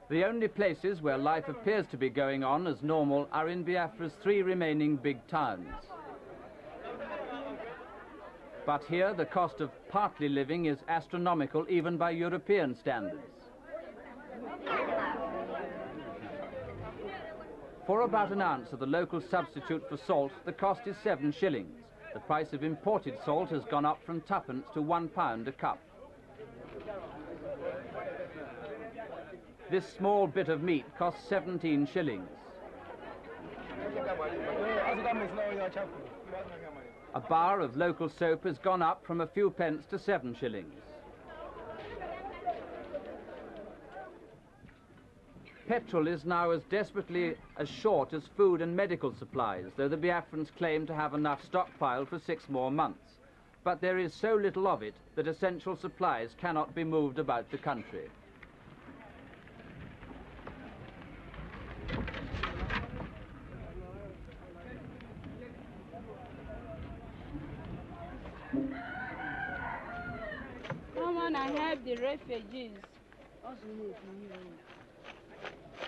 The only places where life appears to be going on as normal are in Biafra's 3 remaining big towns. But here the cost of partly living is astronomical even by European standards. For about an ounce of the local substitute for salt, the cost is 7 shillings. The price of imported salt has gone up from twopence to £1 a cup. This small bit of meat costs 17 shillings. A bar of local soap has gone up from a few pence to 7 shillings. Petrol is now as desperately as short as food and medical supplies, though the Biafrans claim to have enough stockpiled for 6 more months. But there is so little of it that essential supplies cannot be moved about the country. Come on and help the refugees.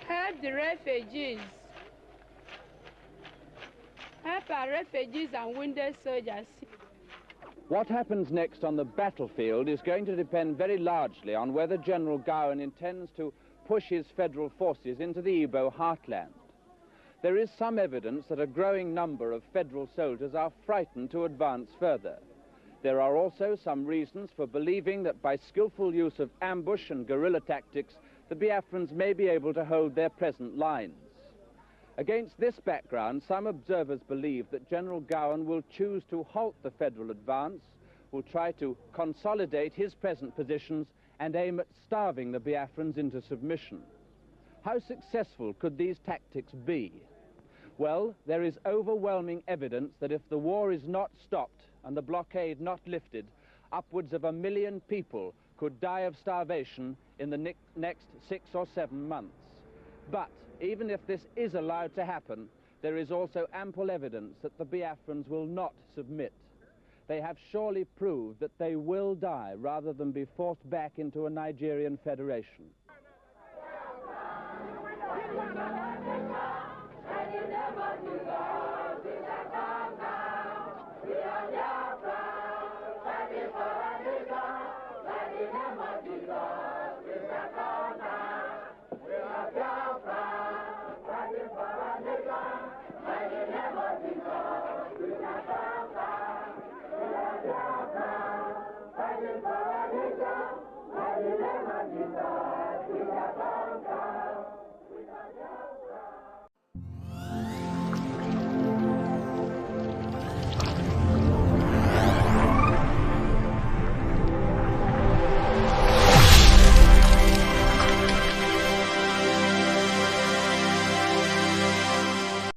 Help the refugees. Help our refugees and wounded soldiers. What happens next on the battlefield is going to depend very largely on whether General Gowan intends to push his federal forces into the Igbo heartland. There is some evidence that a growing number of federal soldiers are frightened to advance further. There are also some reasons for believing that by skillful use of ambush and guerrilla tactics, the Biafrans may be able to hold their present lines. Against this background, some observers believe that General Gowan will choose to halt the federal advance, will try to consolidate his present positions and aim at starving the Biafrans into submission. How successful could these tactics be? Well, there is overwhelming evidence that if the war is not stopped and the blockade not lifted, upwards of 1 million people could die of starvation in the next 6 or 7 months. But even if this is allowed to happen, there is also ample evidence that the Biafrans will not submit. They have surely proved that they will die rather than be forced back into a Nigerian federation.